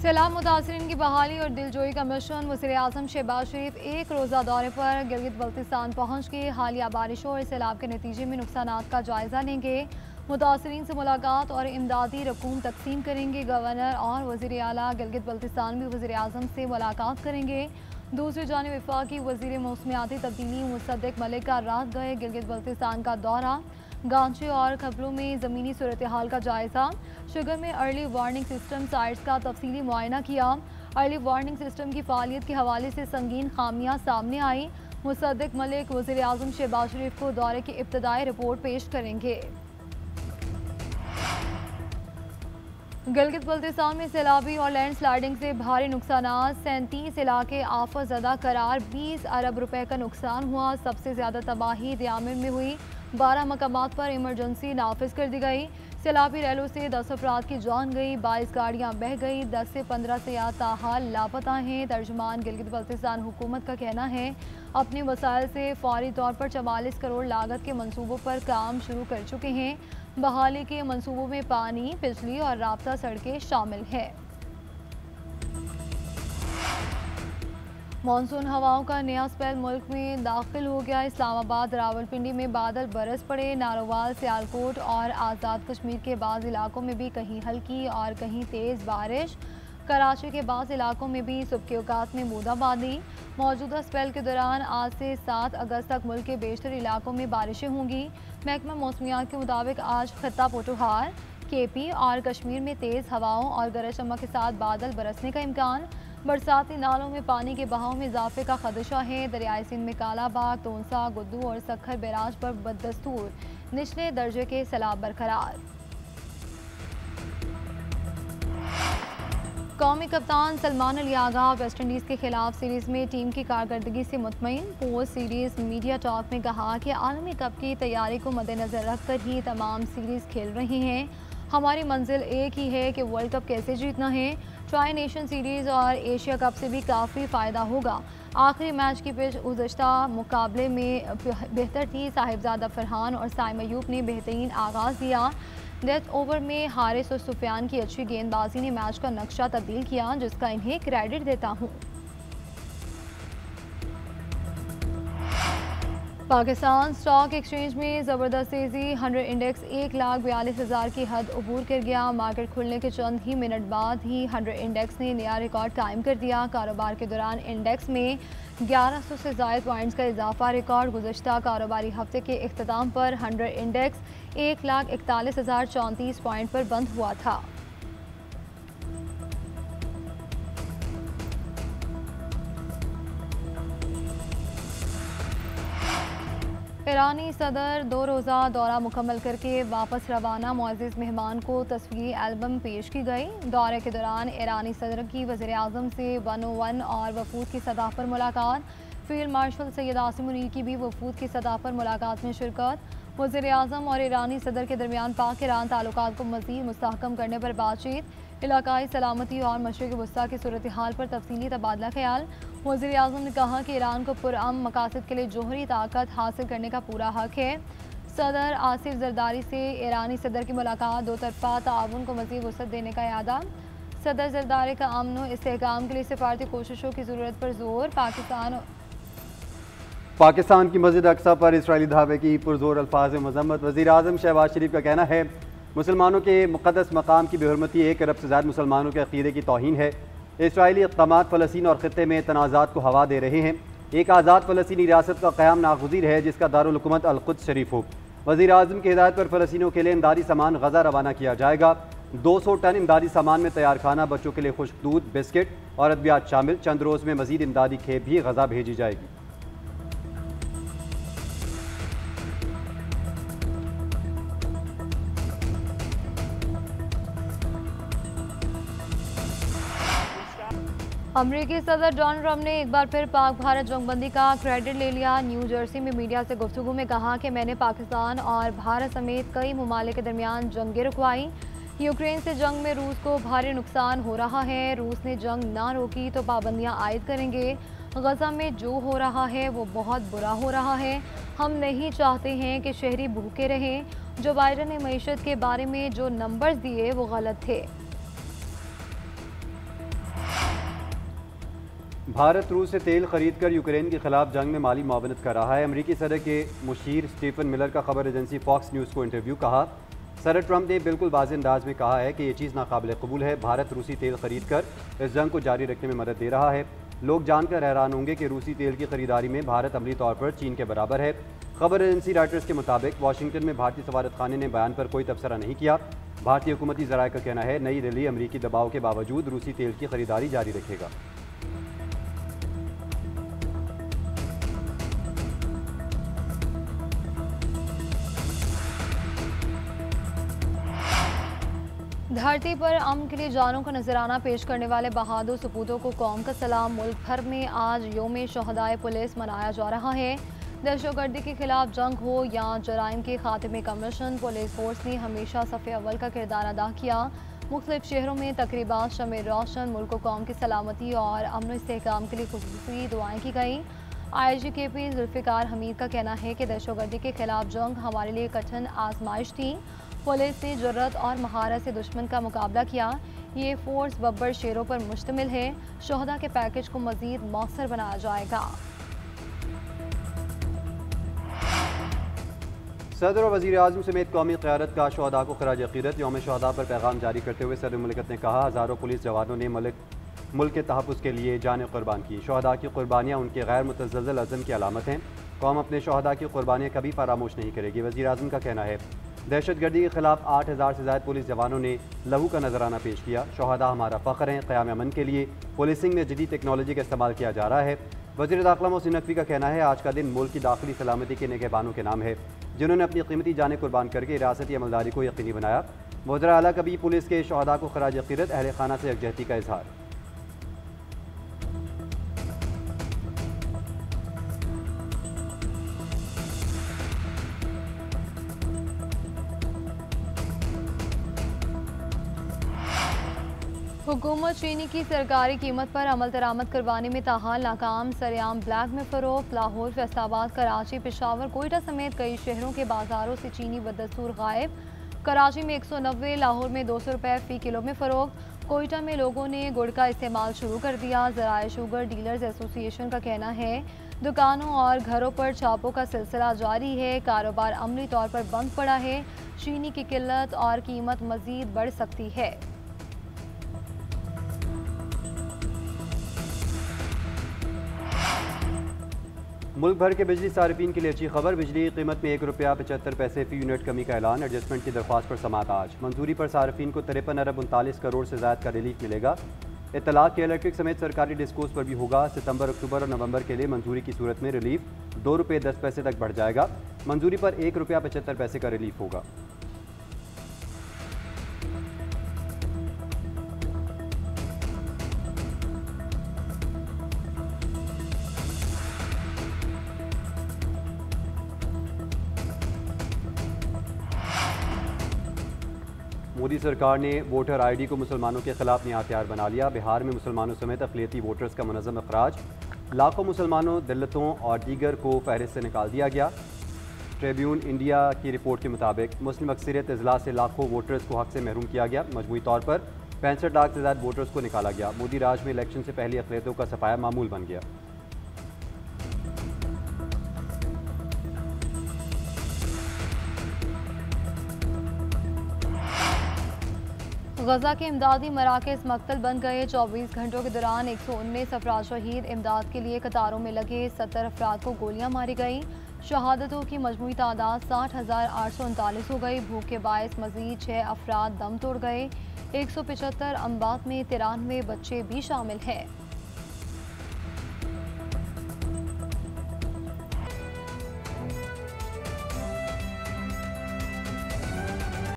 सैलाब मुतासरीन की बहाली और दिलजोई का मिशन। वज़ीर-ए-आज़म शहबाज शरीफ एक रोज़ा दौरे पर गिलगित बल्तिस्तान पहुँच के हालिया बारिशों और सैलाब के नतीजे में नुकसानात का जायज़ा लेंगे। मुतासरीन से मुलाकात और इमदादी रकूम तकसीम करेंगे। गवर्नर और वज़ीर आला गिलगित बल्तिस्तान भी वज़ीर-ए-आज़म से मुलाकात करेंगे। दूसरी जानिब वफाकी वज़ीर मौसमियाती तब्दीली मुसद्दिक मलिक का रात गए गिलगित बल्तिस्तान का दौरा। गांचे और खबरों में ज़मीनी सूरत हाल का जायज़ा। शुगर में अर्ली वार्निंग सिस्टम साइट्स का तफसीली मुआयना किया। अर्ली वार्निंग सिस्टम की फ़ालियत के हवाले से संगीन खामियां सामने आई। मुसद्दिक मलिक वज़ीर-ए-आज़म शहबाज शरीफ को दौरे की इब्तदाई रिपोर्ट पेश करेंगे। गिलगित बल्तिस्तान में सैलाबी और लैंड स्लाइडिंग से भारी नुकसान। 37 इलाके आफत ज़दा करार। 20 अरब रुपए का नुकसान हुआ। सबसे ज़्यादा तबाही दियामिन में हुई। 12 मकामात पर इमरजेंसी नाफिज कर दी गई। सैलाबी रैलों से 10 अफराद की जान गई। 22 गाड़ियाँ बह गई। 10 से 15 सयाह ताहाल लापता हैं। तर्जुमान गिलगित बल्तिस्तान हुकूमत का कहना है अपने वसाइल से फौरी तौर पर 44 करोड़ लागत के मनसूबों पर काम शुरू कर चुके हैं। बहाली के मनसूबों में पानी, बिजली और राब्ता सड़कें शामिल है। मानसून हवाओं का नया स्पेल मुल्क में दाखिल हो गया। इस्लामाबाद, रावलपिंडी में बादल बरस पड़े। नारोवाल, सियालकोट और आज़ाद कश्मीर के बाज़ इलाकों में भी कहीं हल्की और कहीं तेज़ बारिश। कराची के बाज़ इलाकों में भी सुबह के औकात में बूंदाबांदी। मौजूदा स्पेल के दौरान आज से 7 अगस्त तक मुल्क के बेशतर इलाकों में बारिशें होंगी। महकमा मौसमियात के मुताबिक आज खत्ता पोटोहार, केपी और कश्मीर में तेज़ हवाओं और गरज चमक के साथ बादल बरसने का इम्कान। बरसाती नालों में पानी के बहाव में इजाफे का खदशा है। दरियाई सिंध में कालाबाग, तोनसा, गुद्दू और सखर बैराज पर बदस्तूर निचले दर्जे के सैलाब बरकरार। कौमी कप्तान सलमान अली आगा वेस्ट इंडीज़ के खिलाफ सीरीज़ में टीम की कारकर्दगी से मुतमईन। पोस्ट सीरीज़ मीडिया टॉक में कहा कि आलमी कप की तैयारी को मद्देनज़र रखकर ही तमाम सीरीज़ खेल रहे हैं। हमारी मंजिल एक ही है कि वर्ल्ड कप कैसे जीतना है। ट्राई नेशन सीरीज़ और एशिया कप से भी काफ़ी फ़ायदा होगा। आखिरी मैच की पिच गुज़श्ता मुकाबले में बेहतर थी। साहिबजादा फरहान और साइम अयूब ने बेहतरीन आगाज़ दिया। डेथ ओवर में हारिस और सुफियान की अच्छी गेंदबाजी ने मैच का नक्शा तब्दील किया, जिसका इन्हें क्रेडिट देता हूँ। पाकिस्तान स्टॉक एक्सचेंज में ज़बरदस्त तेज़ी। 100 इंडेक्स 1,42,000 की हद अबूर कर गया। मार्केट खुलने के चंद ही मिनट बाद ही 100 इंडेक्स ने नया रिकॉर्ड कायम कर दिया। कारोबार के दौरान इंडेक्स में 1100 से ज़ायद पॉइंट्स का इजाफा रिकॉर्ड। गुज़श्ता कारोबारी हफ्ते के इख्तिताम पर 100 इंडेक्स 1,41,034 पॉइंट पर बंद हुआ था। ईरानी सदर 2 रोज़ा दौरा मुकम्मल करके वापस रवाना। मुअज़्ज़िज़ मेहमान को तस्वीरी एल्बम पेश की गई। दौरे के दौरान ईरानी सदर की वज़ीर-ए-आज़म से 101 और वफूद की सतह पर मुलाकात। फील्ड मार्शल सैयद आसिम मुनीर की भी वफूद की सतह पर मुलाकात में शिरकत। वज़ीर-ए-आज़म और ईरानी सदर के दरमियान पाक ईरान ताल्लुकात को मज़ीद मुस्तहकम करने पर बातचीत। इलाकाई सलामती और मशरिक़ वस्ता की सूरत हाल पर तफसीली तबादला ख्याल। वज़ीर-ए-आज़म ने कहा कि ईरान को पुरअमन मकासद के लिए जोहरी ताकत हासिल करने का पूरा हक है। सदर आसिफ जरदारी से ईरानी सदर की मुलाकात। दो तरफ़ा ताउन को मज़ीद वसअत देने का इरादा। सदर जरदारी का अमन व इस्तेहकाम के लिए सिफारती कोशिशों की ज़रूरत पर जोर। पाकिस्तान की मस्जिद अक्सा पर इसराइली धावे की पुरजोर अल्फाज में मजम्मत। वज़ीर-ए-आज़म शहबाज शरीफ का कहना है मुसलमानों के मुक़द्दस मकाम की बेहुरमती 1 अरब से ज़्यादा मुसलमानों के अक़ीदे की तौहीन है। इसराइली इक़दामात फ़लस्तीन और ख़ित्ते में तनाज़ात को हवा दे रहे हैं। एक आज़ाद फ़लस्तीनी रियासत का क़याम नागुज़ीर है जिसका दारुल हुकूमत अल-कुद्स शरीफ हो। वज़ीर-ए-आज़म की हिदायत पर फ़लस्तीनियों के लिए इमदादी सामान गज़ा रवाना किया जाएगा। 200 टन इमदादी सामान में तैयार खाना, बच्चों के लिए खुश्क दूध, बिस्किट और अद्वियात शामिल। चंद रोज़ में मज़ीद इमदादी खेप भी गज़ा भेजी जाएगी। अमरीकी सदर डोनाल्ड ट्रंप ने एक बार फिर पाक भारत जंगबंदी का क्रेडिट ले लिया। न्यू जर्सी में मीडिया से गुफ्तगू में कहा कि मैंने पाकिस्तान और भारत समेत कई ममालिक के दरमियान जंगें रुकवाई। यूक्रेन से जंग में रूस को भारी नुकसान हो रहा है। रूस ने जंग ना रोकी तो पाबंदियां आयद करेंगे। गजा में जो हो रहा है वो बहुत बुरा हो रहा है। हम नहीं चाहते हैं कि शहरी भूखे रहें। जो बाइडन ने मईशत के बारे में जो नंबर्स दिए वो गलत थे। भारत रूस से तेल खरीद कर यूक्रेन के खिलाफ जंग में माली मुआवनत कर रहा है। अमरीकी सदर के मुशीर स्टीफन मिलर का खबर एजेंसी फॉक्स न्यूज़ को इंटरव्यू। कहा, सदर ट्रंप ने बिल्कुल वाज़ेह अंदाज में कहा है कि ये चीज़ नाकाबिल कबूल है। भारत रूसी तेल खरीद कर इस जंग को जारी रखने में मदद दे रहा है। लोग जानकर हैरान होंगे कि रूसी तेल की खरीदारी में भारत अमली तौर पर चीन के बराबर है। खबर एजेंसी रॉयटर्स के मुताबिक वाशिंगटन में भारतीय सफारत खाने ने बयान पर कोई तबसरा नहीं किया। भारतीय हुकूमती ज़राए का कहना है नई दिल्ली अमरीकी दबाव के बावजूद रूसी तेल की खरीदारी जारी रखेगा। धरती पर अमन के लिए जानों का नजराना पेश करने वाले बहादुर सपूतों को कौम का सलाम। मुल्क भर में आज योम शहदाए पुलिस मनाया जा रहा है। दहशतगर्दी के खिलाफ जंग हो या जराइम के खात्मे का मिशन, पुलिस फोर्स ने हमेशा सफ़े अव्वल का किरदार अदा किया। मुख्तलिफ शहरों में तकरीबात शमे रोशन, मुल्क व कौम की सलामती और अमन इस्तेहकाम के लिए खुसूसी दुआएं की गई। IGKP जुल्फ़िकार हमीद का कहना है कि दहशतगर्दी के खिलाफ जंग हमारे लिए कठिन आजमाइश थी। पुलिस ने जुर्रत और महारत से दुश्मन का मुकाबला किया। ये फोर्स बब्बर शेरों पर मुश्तमिल है। शोहदा के पैकेज को मज़ीद मौसर बनाया जाएगा। सदर और वज़ीर आज़म समेत कौमी क़यादत का शोहदा को खराज अक़ीदत। यौम शोहदा पर पैगाम जारी करते हुए सदर मुमलिकत ने कहा, हज़ारों पुलिस जवानों ने मुल्क के तहफ़्फ़ुज़ के लिए जानें क़ुरबान की। शोहदा की क़ुरबानियाँ उनके गैर मुतज़्ज़ल अज़्म की अलामत हैं। कौम अपने शोहदा की क़ुरबानियाँ कभी फरामोश नहीं करेगी। वज़ीर आज़म का कहना है, दहशतगर्दी के खिलाफ 8000 से ज़ायद पुलिस जवानों ने लहू का नजराना पेश किया। शोहदा हमारा फ़ख्र हैं। क़याम अमन के लिए पुलिसिंग में जदीद टेक्नोलॉजी का इस्तेमाल किया जा रहा है। वज़ीर दाखिला मोहसिन नकवी का कहना है, आज का दिन मुल्क की दाखिली सलामती के निगहबानों के नाम है, जिन्होंने अपनी कीमती जानें कुर्बान करके रियासती अमलदारी को यकीनी बनाया। वज़ीर आला कभी पुलिस के शोहदा को खराज अक़ीदत, अहले खाना से यकजहती का इजहार। हुकूमत चीनी की सरकारी कीमत पर अमल दरामद करवाने में ताहाल नाकाम। सरेआम ब्लैक में फ़रोख्त। लाहौर, फैसलाबाद, कराची, पेशावर, कोयटा समेत कई शहरों के बाजारों से चीनी बदस्तूर गायब। कराची में 190, लाहौर में 200 रुपये फ़ी किलो में फ़रोख्त। कोयटा में लोगों ने गुड़ का इस्तेमाल शुरू कर दिया। ज़राए शुगर डीलर्स एसोसिएशन का कहना है, दुकानों और घरों पर छापों का सिलसिला जारी है। कारोबार अमली तौर पर बंद पड़ा है। चीनी की किल्लत और कीमत मज़ीद बढ़ सकती है। मुल्क भर के बिजली सारिफीन के लिए अच्छी खबर। बिजली की कीमत में 1 रुपया 75 पैसे फ़ी यूनिट कमी का ऐलान। एडजस्टमेंट की दरख्वास्त पर समाअत आज। मंजूरी पर सारिफीन को 53 अरब 39 करोड़ से ज़ायद का रिलीफ मिलेगा। इत्तलाक के इलेक्ट्रिक समेत सरकारी डिस्कोस पर भी होगा। सितंबर, अक्टूबर और नवंबर के लिए मंजूरी की सूरत में रिलीफ 2 रुपये 10 पैसे तक बढ़ जाएगा। मंजूरी पर 1 रुपया 75 पैसे का रिलीफ होगा। मोदी सरकार ने वोटर ID को मुसलमानों के खिलाफ नया हथियार बना लिया। बिहार में मुसलमानों समेत अक़लियती वोटर्स का मुनज़्ज़म अखराज। लाखों मुसलमानों, दलितों और दीगर को फहरिस्त से निकाल दिया गया। ट्रिब्यून इंडिया की रिपोर्ट के मुताबिक मुस्लिम अक्सरियत अजला से लाखों वोटर्स को हक से महरूम किया गया। मजमूई तौर पर 65 लाख से ज़्यादा वोटर्स को निकाला गया। मोदी राज में इलेक्शन से पहले अक़लियतों का सफाया मामूल बन गया। गजा के इमदादी मराकज़ मकतल बन गए। 24 घंटों के दौरान 119 अफराद शहीद। इमदाद के लिए कतारों में लगे 70 अफराद को गोलियां मारी गई। शहादतों की मजमूई तादाद 60,839 हो गई। भूख के बायस मजीद 6 अफराद दम तोड़ गए। 175 अम्बात में 93 बच्चे भी शामिल हैं।